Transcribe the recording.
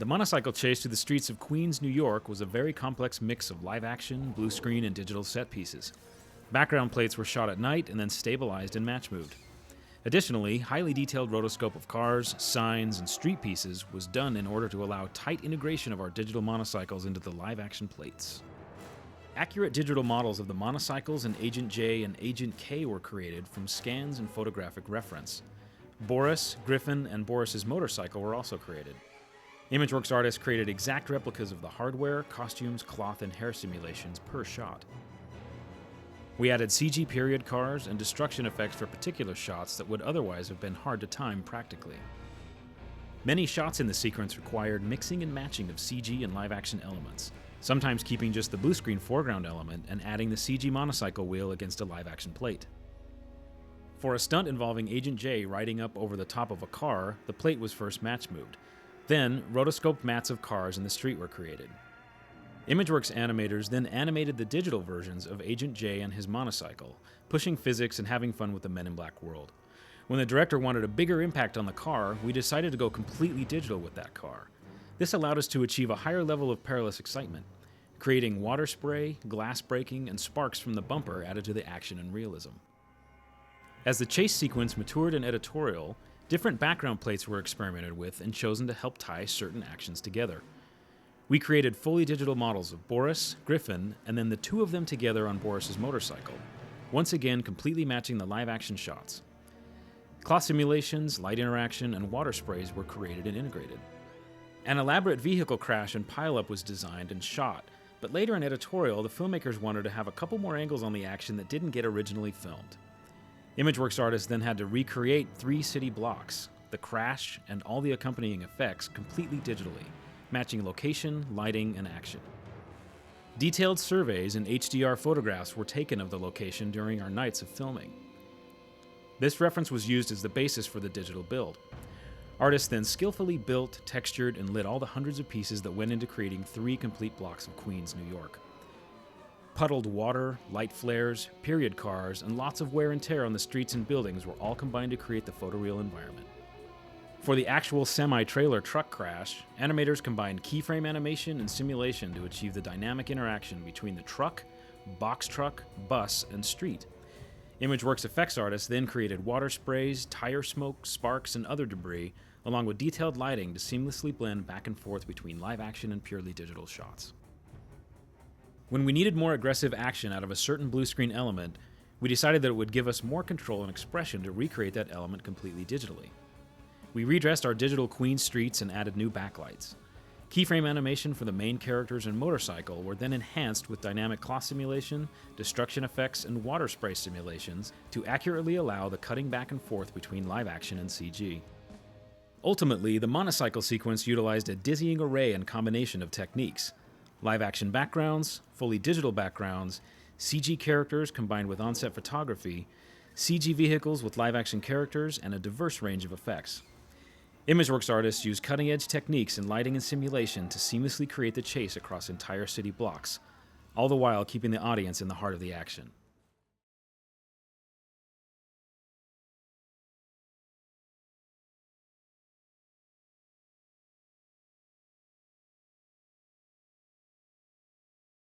The monocycle chase through the streets of Queens, New York was a very complex mix of live action, blue screen, and digital set pieces. Background plates were shot at night and then stabilized and match moved. Additionally, highly detailed rotoscope of cars, signs, and street pieces was done in order to allow tight integration of our digital monocycles into the live-action plates. Accurate digital models of the monocycles in Agent J and Agent K were created from scans and photographic reference. Boris, Griffin, and Boris's motorcycle were also created. ImageWorks artists created exact replicas of the hardware, costumes, cloth, and hair simulations per shot. We added CG period cars and destruction effects for particular shots that would otherwise have been hard to time practically. Many shots in the sequence required mixing and matching of CG and live-action elements, sometimes keeping just the blue screen foreground element and adding the CG monocycle wheel against a live-action plate. For a stunt involving Agent J riding up over the top of a car, the plate was first match moved. Then, rotoscoped mats of cars in the street were created. ImageWorks animators then animated the digital versions of Agent J and his monocycle, pushing physics and having fun with the Men in Black world. When the director wanted a bigger impact on the car, we decided to go completely digital with that car. This allowed us to achieve a higher level of perilous excitement, creating water spray, glass breaking, and sparks from the bumper added to the action and realism. As the chase sequence matured in editorial, different background plates were experimented with and chosen to help tie certain actions together. We created fully digital models of Boris, Griffin, and then the two of them together on Boris's motorcycle, once again completely matching the live-action shots. Cloth simulations, light interaction, and water sprays were created and integrated. An elaborate vehicle crash and pileup was designed and shot, but later in editorial, the filmmakers wanted to have a couple more angles on the action that didn't get originally filmed. ImageWorks artists then had to recreate 3 city blocks, the crash, and all the accompanying effects completely digitally, matching location, lighting, and action. Detailed surveys and HDR photographs were taken of the location during our nights of filming. This reference was used as the basis for the digital build. Artists then skillfully built, textured, and lit all the hundreds of pieces that went into creating 3 complete blocks of Queens, New York. Puddled water, light flares, period cars, and lots of wear and tear on the streets and buildings were all combined to create the photoreal environment. For the actual semi-trailer truck crash, animators combined keyframe animation and simulation to achieve the dynamic interaction between the truck, box truck, bus, and street. ImageWorks effects artists then created water sprays, tire smoke, sparks, and other debris, along with detailed lighting to seamlessly blend back and forth between live action and purely digital shots. When we needed more aggressive action out of a certain blue screen element, we decided that it would give us more control and expression to recreate that element completely digitally. We redressed our digital Queen streets and added new backlights. Keyframe animation for the main characters and motorcycle were then enhanced with dynamic cloth simulation, destruction effects, and water spray simulations to accurately allow the cutting back and forth between live action and CG. Ultimately, the monocycle sequence utilized a dizzying array and combination of techniques: live action backgrounds, fully digital backgrounds, CG characters combined with on-set photography, CG vehicles with live action characters, and a diverse range of effects. ImageWorks artists use cutting-edge techniques in lighting and simulation to seamlessly create the chase across entire city blocks, all the while keeping the audience in the heart of the action.